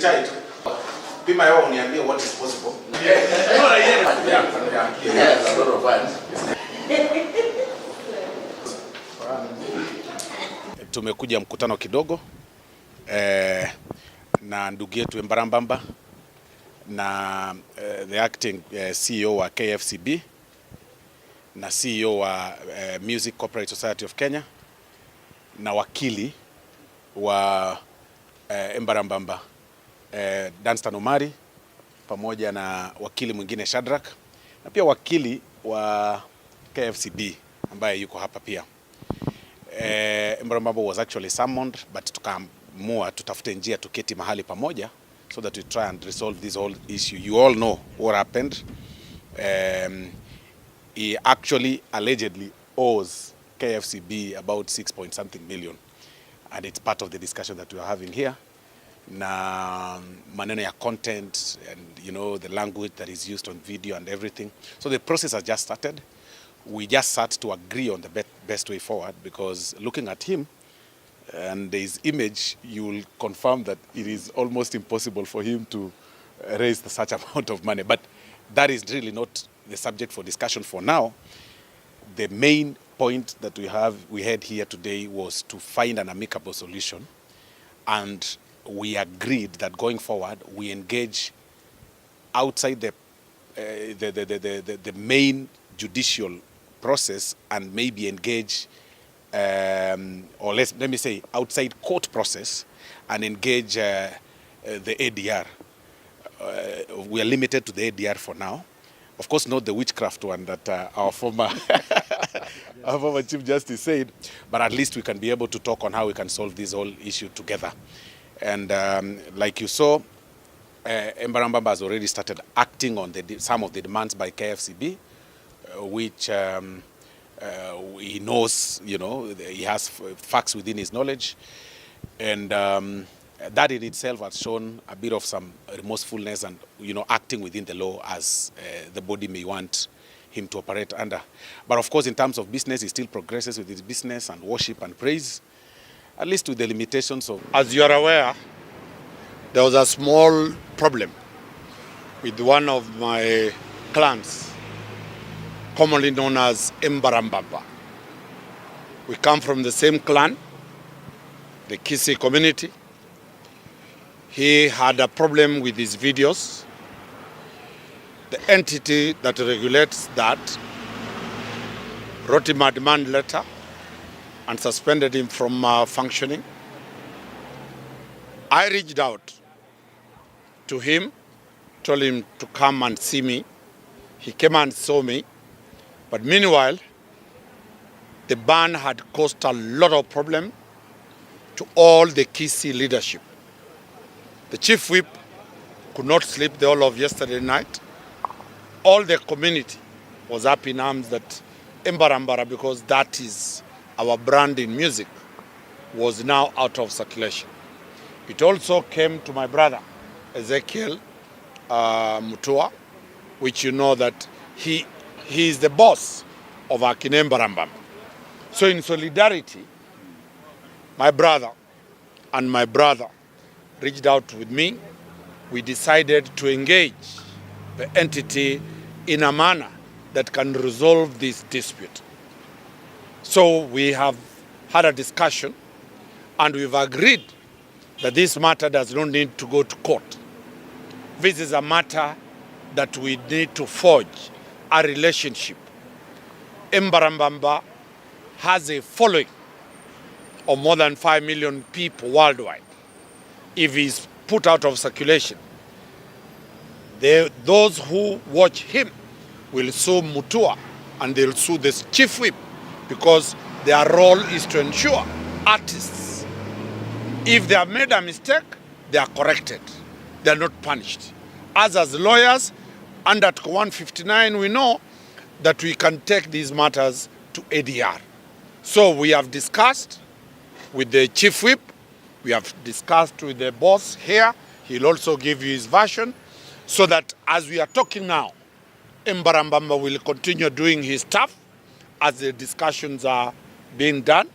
tight. Pima yao uniambie what is possible. Tumekuja mkutano kidogo na ndugu yetu Embarambamba na the acting CEO wa KFCB na CEO wa Music Corporate Society of Kenya na wakili wa Embarambamba Danstan Omari pamoja na wakili mwingine Shadrack na pia wakili wa KFCB ambaye yuko hapa pia. Embarambamba was actually summoned, but tukaamua tutafute njia tuketi mahali pamoja so that we try and resolve this whole issue. You all know what happened. He actually allegedly owes KFCB about 6 million, and it's part of the discussion that we are having here. Na maneno ya content and the language that is used on video and everything. So the process has just started. We just sat to agree on the best way forward, because looking at him and his image, you will confirm that it is almost impossible for him to raise such amount of money. But that is really not the subject for discussion for now. The main point that we had here today was to find an amicable solution, and we agreed that going forward we engage outside the main judicial process and maybe engage or let me say outside court process and engage the ADR. We are limited to the ADR for now. Of course, not the witchcraft one that our former Chief Justice said, but at least we can be able to talk on how we can solve this whole issue together. And like you saw, Embarambamba has already started acting on some of the demands by KFCB, which he knows, he has facts within his knowledge. And that in itself has shown a bit of some remorsefulness and, acting within the law as the body may want him to operate under. But of course, in terms of business, he still progresses with his business and worship and praise, at least with the limitations of... As you are aware, there was a small problem with one of my clans, commonly known as Embarambamba. We come from the same clan, the Kisi community. He had a problem with his videos. The entity that regulates that wrote him a demand letter and suspended him from functioning. I reached out to him, told him to come and see me. He came and saw me. But meanwhile, the ban had caused a lot of problem to all the Kisi leadership. The chief whip could not sleep the whole of yesterday night. All the community was up in arms that Embarambara, because that is our brand in music, was now out of circulation. It also came to my brother, Ezekiel Mutua, which you know that he is the boss of Embarambamba. So in solidarity, my brother and my brother reached out with me. We decided to engage the entity in a manner that can resolve this dispute. So we have had a discussion and we've agreed that this matter does not need to go to court. This is a matter that we need to forge a relationship. Embarambamba has a following of more than 5 million people worldwide. If he's put out of circulation, those who watch him will sue Mutua and they'll sue this chief whip, because their role is to ensure artists, if they have made a mistake, they are corrected. They are not punished. As lawyers, under 159, we know that we can take these matters to ADR. So we have discussed with the chief whip, we have discussed with the boss here. He'll also give you his version, so that as we are talking now, Embarambamba will continue doing his stuff as the discussions are being done.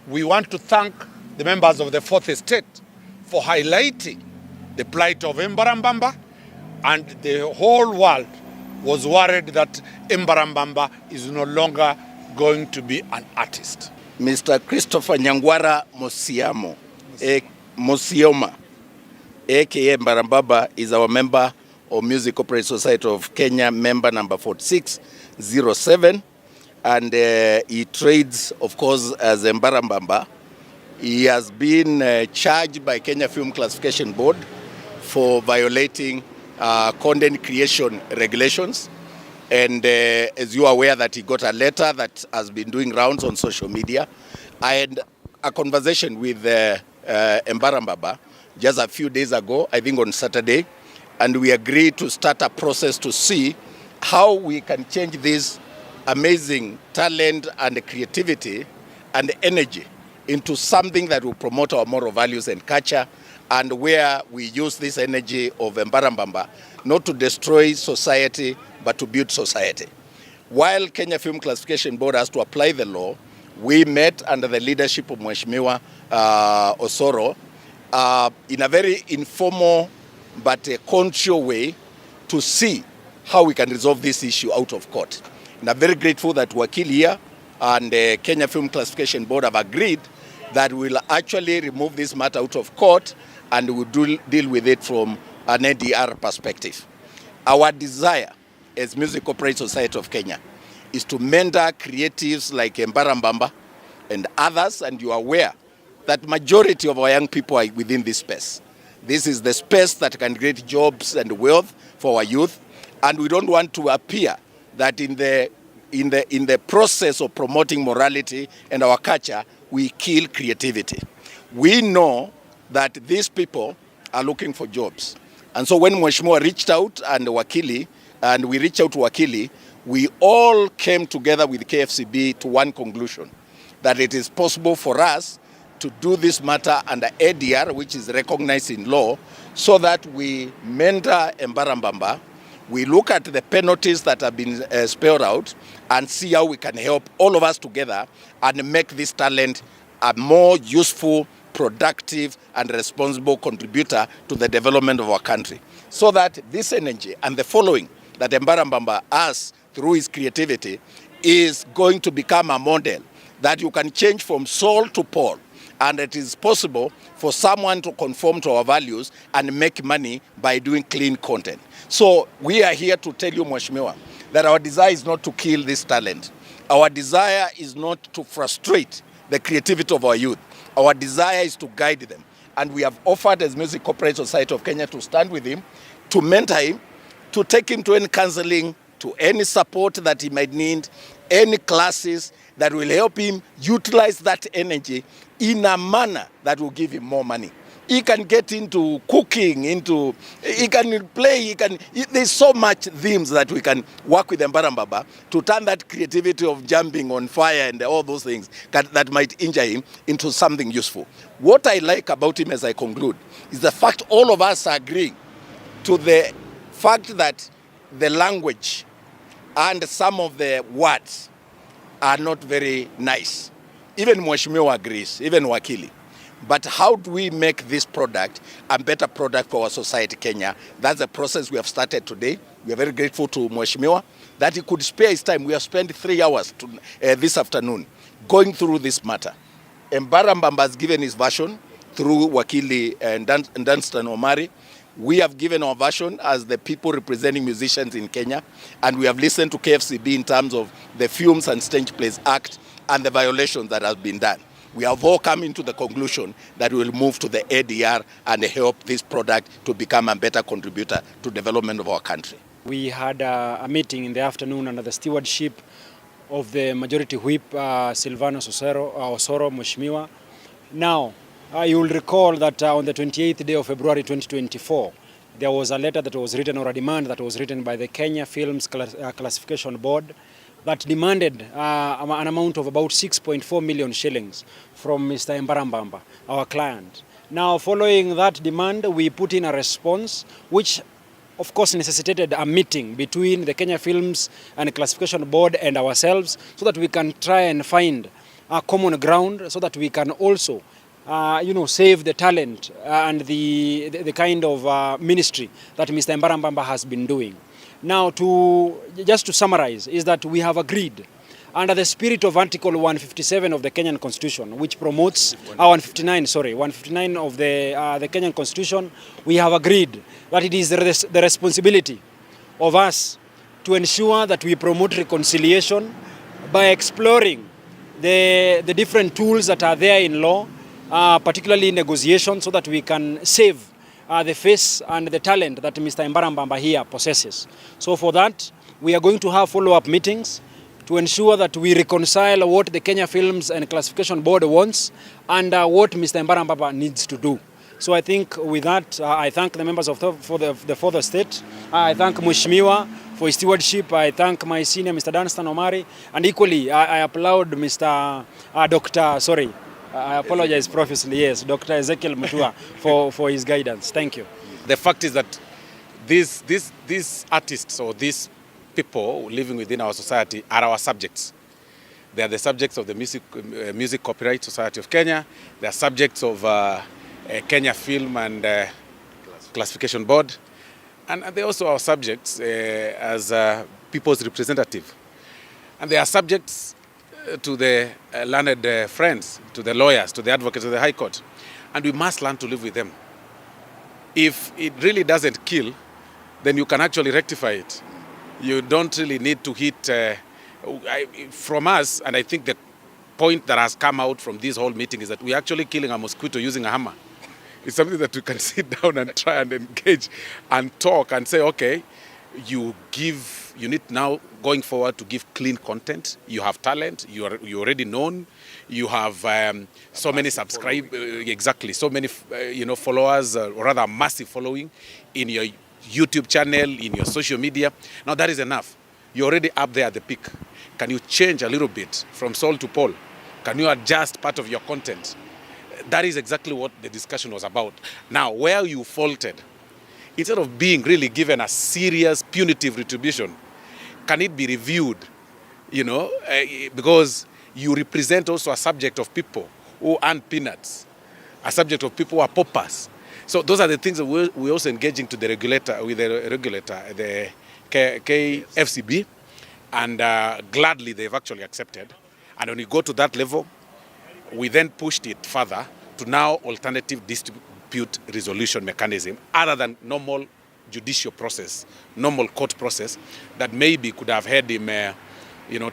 We want to thank the members of the Fourth Estate for highlighting the plight of Embarambamba, and the whole world was worried that Embarambamba is no longer going to be an artist. Mr. Christopher Nyangwara Musioma, aka Embarambamba, is our member of Music Operating Society of Kenya, member number 4607, and he trades, of course, as Embarambamba. He has been charged by Kenya Film Classification Board for violating content creation regulations. And as you are aware that he got a letter that has been doing rounds on social media. I had a conversation with Embarambamba just a few days ago, I think on Saturday, and we agreed to start a process to see how we can change this amazing talent and creativity and energy into something that will promote our moral values and culture, and where we use this energy of Embarambamba not to destroy society but to build society. While Kenya Film Classification Board has to apply the law, we met under the leadership of Mheshimiwa Osoro in a very informal but a conscious way to see how we can resolve this issue out of court. And I'm very grateful that Wakili here and the Kenya Film Classification Board have agreed that we'll actually remove this matter out of court and we'll deal with it from an NDR perspective. Our desire as Music Operating Society of Kenya is to mentor creatives like Embarambamba and others, and you are aware that majority of our young people are within this space. This is the space that can create jobs and wealth for our youth, and we don't want to appear that in the process of promoting morality and our culture, we kill creativity. We know that these people are looking for jobs. And so when Mheshimiwa reached out and we reached out to Wakili, we all came together with KFCB to one conclusion, that it is possible for us to do this matter under ADR, which is recognized in law, so that we mentor Embarambamba, we look at the penalties that have been spelled out and see how we can help all of us together and make this talent a more useful, productive and responsible contributor to the development of our country. So that this energy and the following that Embarambamba has through his creativity is going to become a model that you can change from Saul to Paul. And it is possible for someone to conform to our values and make money by doing clean content. So we are here to tell you, Mheshimiwa, that our desire is not to kill this talent. Our desire is not to frustrate the creativity of our youth. Our desire is to guide them. And we have offered as Music Operating Society of Kenya to stand with him, to mentor him, to take him to any counseling, to any support that he might need, any classes that will help him utilize that energy in a manner that will give him more money. He can get into cooking, he can play, there's so much themes that we can work with Embarambamba to turn that creativity of jumping on fire and all those things that might injure him into something useful. What I like about him as I conclude is the fact all of us are agreeing to the fact that the language and some of the words are not very nice. Even Mheshimiwa agrees, even Wakili. But how do we make this product a better product for our society, Kenya? That's the process we have started today. We are very grateful to Mheshimiwa that he could spare his time. We have spent 3 hours this afternoon going through this matter. Embarambamba has given his version through Wakili and Dunstan Omari. We have given our version as the people representing musicians in Kenya, and we have listened to KFCB in terms of the Films and Stage Plays Act and the violations that have been done. We have all come into the conclusion that we will move to the ADR and help this product to become a better contributor to development of our country. We had a meeting in the afternoon under the stewardship of the Majority Whip, Silvanus Osoro Mheshimiwa. Now, you will recall that on the 28th day of February 2024, there was a letter that was written, or a demand that was written by the Kenya Films Classification Board that demanded an amount of about 6.4 million shillings from Mr. Embarambamba, our client. Now, following that demand, we put in a response which of course necessitated a meeting between the Kenya Films and Classification Board and ourselves so that we can try and find a common ground so that we can also save the talent and the kind of ministry that Mr. Embarambamba has been doing. Now, just to summarize, is that we have agreed under the spirit of Article 157 of the Kenyan Constitution, which promotes 159 of the Kenyan Constitution, we have agreed that it is the responsibility of us to ensure that we promote reconciliation by exploring the different tools that are there in law, particularly negotiation, so that we can save the face and the talent that Mr. Embarambamba here possesses. So for that, we are going to have follow-up meetings to ensure that we reconcile what the Kenya Films and Classification Board wants and what Mr. Embarambamba needs to do. So I think with that, I thank the members of for the state. I thank Mheshimiwa for his stewardship. I thank my senior, Mr. Danstan Omari, and equally I applaud Mr. I apologize profusely, yes, Dr. Ezekiel Mutua for his guidance. Thank you. The fact is that these artists or these people living within our society are our subjects. They are the subjects of the Music Copyright Society of Kenya. They are subjects of Kenya Film and Classification Board. And they also are subjects as people's representative. And they are subjects to the learned friends, to the lawyers, to the advocates of the High Court. And we must learn to live with them. If it really doesn't kill, then you can actually rectify it. You don't really need to hit from us, and I think the point that has come out from this whole meeting is that we're actually killing a mosquito using a hammer. It's something that we can sit down and try and engage and talk and say, okay, you need now going forward to give clean content. You have talent, you're already known, you have so many subscribers, so many followers, or rather a massive following in your YouTube channel, in your social media. Now that is enough. You're already up there at the peak. Can you change a little bit from Saul to Paul? Can you adjust part of your content? That is exactly what the discussion was about. Now, where you faulted, instead of being really given a serious punitive retribution, can it be reviewed? Because you represent also a subject of people who earn peanuts, a subject of people who are paupers. So those are the things that we're also engaging with the regulator, the KFCB, and gladly they've actually accepted. And when we go to that level, we then pushed it further to now alternative dispute resolution mechanism other than normal judicial process, normal court process that maybe could have had him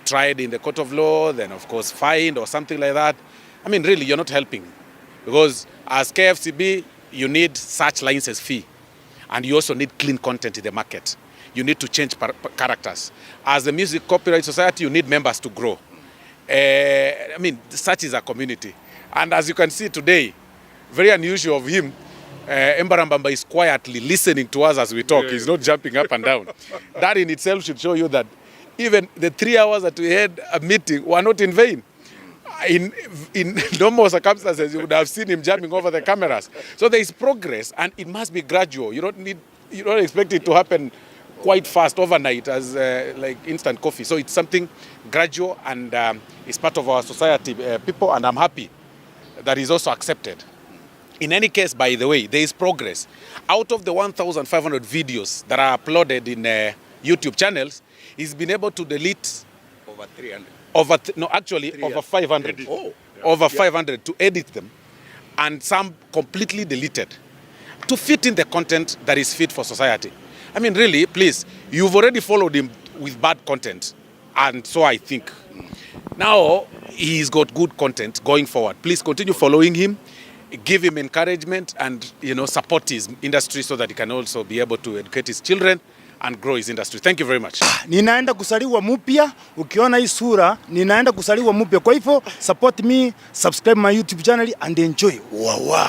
tried in the court of law, then of course fined or something like that. I mean, really, you're not helping, because as KFCB, you need such license fee, and you also need clean content in the market. You need to change characters. As the Music Copyright Society, you need members to grow. Such is a community. And as you can see today, very unusual of him, Embarambamba is quietly listening to us as we talk. He's not jumping up and down. That in itself should show you that even the 3 hours that we had a meeting were not in vain. In normal circumstances, you would have seen him jumping over the cameras. So there is progress, and it must be gradual. You don't expect it to happen quite fast overnight as like instant coffee. So it's something gradual, and it's part of our society, people, and I'm happy that is also accepted. In any case, by the way, there is progress. Out of the 1,500 videos that are uploaded in YouTube channels, he's been able to delete over 300. Over 500. Oh, yeah. Over 500 to edit them, and some completely deleted to fit in the content that is fit for society. I mean, really, please, you've already followed him with bad content, and so I think now he's got good content going forward. Please continue following him, give him encouragement, and support his industry so that he can also be able to educate his children and grow his industry. Thank you very much. Ninaenda kusaliwa mpya, ukiona hii sura, ninaenda kusaliwa mpya. Kwa hivyo, support me, subscribe my YouTube channel and enjoy. Wow.